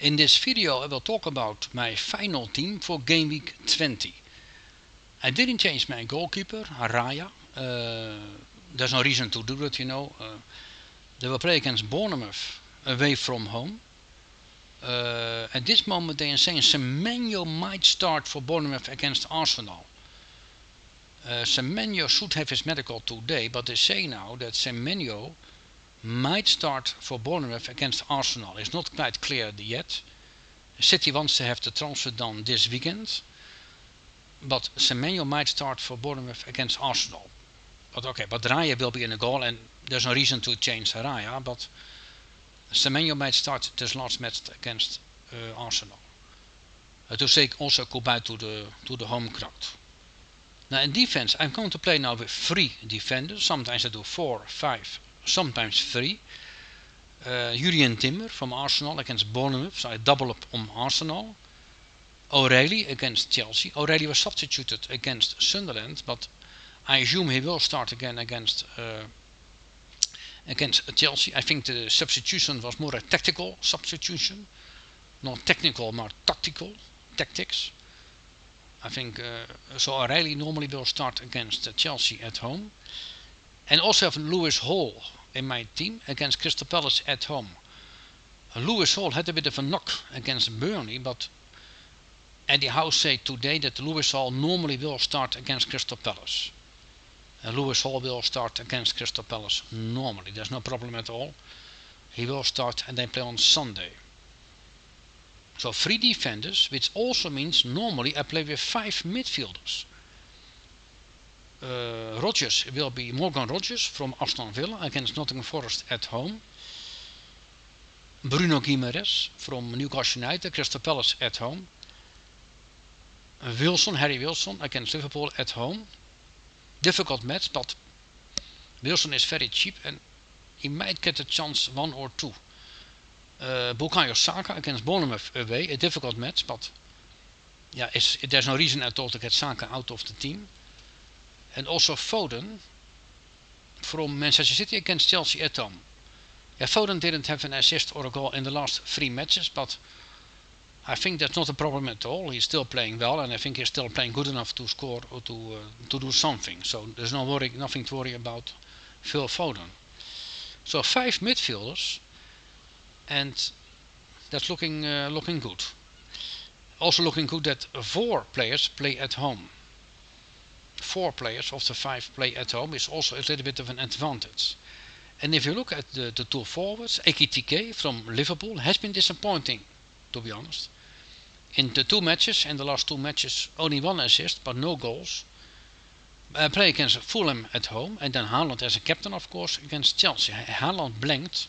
In this video I will talk about my final team for game week 20. I didn't change my goalkeeper, Raya. There's no reason to do that, you know. They will play against Bournemouth away from home. At this moment they are saying Semenyo might start for Bournemouth against Arsenal. Semenyo should have his medical today, but they say now that Semenyo might start for Bournemouth against Arsenal. It's not quite clear yet. City wants to have the transfer done this weekend, but Semenyo might start for Bournemouth against Arsenal. But Raya will be in the goal, and there's no reason to change Raya, but Semenyo might start this last match against Arsenal. To say also goodbye to the home crowd. Now in defense, I'm going to play now with 3 defenders. Sometimes I do 4, 5, sometimes 3. Jurien Timber from Arsenal against Bournemouth, so I double up on Arsenal. O'Reilly against Chelsea. O'Reilly was substituted against Sunderland, but I assume he will start again against Chelsea. I think the substitution was more a tactical substitution, not technical, but tactical, tactics. I think so. O'Reilly normally will start against Chelsea at home, and also have Lewis Hall in my team against Crystal Palace at home. Lewis Hall had a bit of a knock against Burnley, but Eddie Howe said today that Lewis Hall normally will start against Crystal Palace. Lewis Hall will start against Crystal Palace normally. There's no problem at all. He will start and then play on Sunday. So 3 defenders, which also means normally I play with 5 midfielders. Rodgers will be Morgan Rodgers from Aston Villa against Nottingham Forest at home. Bruno Guimaraes from Newcastle United, Crystal Palace at home. Harry Wilson against Liverpool at home. Difficult match, but Wilson is very cheap and he might get a chance 1 or 2. Bukayo Saka against Bournemouth away, a difficult match, but yeah, there's no reason at all to get Saka out of the team. And also Foden from Manchester City against Chelsea at home. Yeah, Foden didn't have an assist or a goal in the last 3 matches, but I think that's not a problem at all. He's still playing well, and I think he's still playing good enough to score or to do something. So there's nothing to worry about Phil Foden. So 5 midfielders, and that's looking good. Also looking good that 4 players play at home. 4 players of the 5 play at home is also a little bit of an advantage. And if you look at the 2 forwards, Ekitike from Liverpool has been disappointing, to be honest. In the 2 matches, and the last 2 matches, only 1 assist, but no goals. Play against Fulham at home, and then Haaland as a captain, of course, against Chelsea. Haaland blanked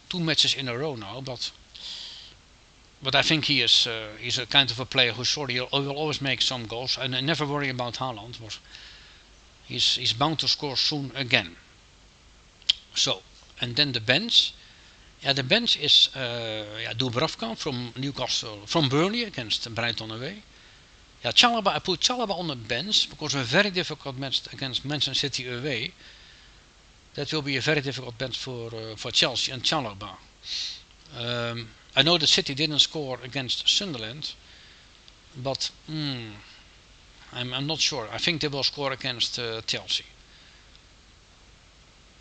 2 matches in a row now, but I think he's a kind of a player who will always make some goals, and I never worry about Haaland. But he's bound to score soon again. So, and then the bench. Yeah, the bench is Dubravka from Newcastle, from Burnley against Brighton away. Yeah, I put Chalobah on the bench because of a very difficult match against Manchester City away. That will be a very difficult bench for Chelsea and Chalobah. I know that City didn't score against Sunderland, but I'm not sure. I think they will score against Chelsea.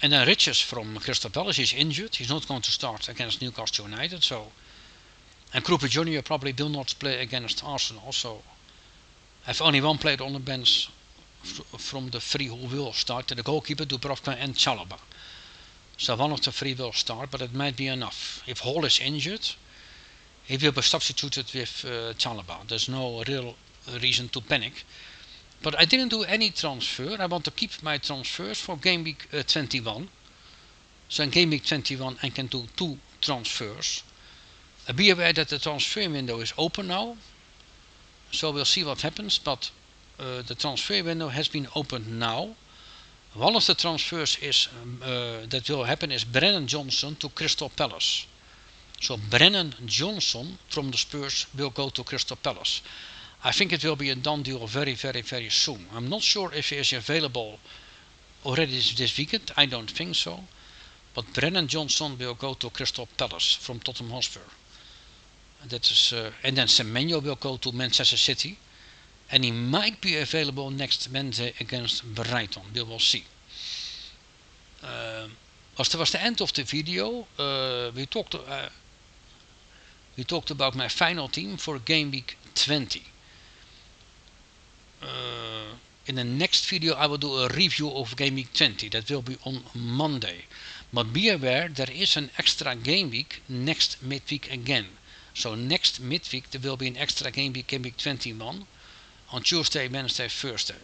And then Richards from Crystal Palace is injured. He's not going to start against Newcastle United. And Krupa Jr. probably will not play against Arsenal. So I have only 1 player on the bench from the 3 who will start. The goalkeeper, Dubravka and Chalobah. So 1 of the 3 will start, but it might be enough. If Hall is injured, he will be substituted with Chalobah. There's no real reason to panic. But I didn't do any transfer. I want to keep my transfers for game week 21. So in game week 21 I can do 2 transfers. Be aware that the transfer window is open now. So we'll see what happens. But the transfer window has been opened now. One of the transfers is that will happen is Brennan Johnson to Crystal Palace. So Brennan Johnson from the Spurs will go to Crystal Palace. I think it will be a done deal very, very, very soon. I'm not sure if he is available already this weekend. I don't think so. But Brennan Johnson will go to Crystal Palace from Tottenham Hotspur. That is, and then Semenyo will go to Manchester City, and he might be available next Wednesday against Brighton. We will see. As that was the end of the video, we talked about my final team for game week 20. In the next video I will do a review of game week 20. That will be on Monday. But be aware, there is an extra game week next midweek again. So next midweek there will be an extra game week 21 on Tuesday, Wednesday, Thursday.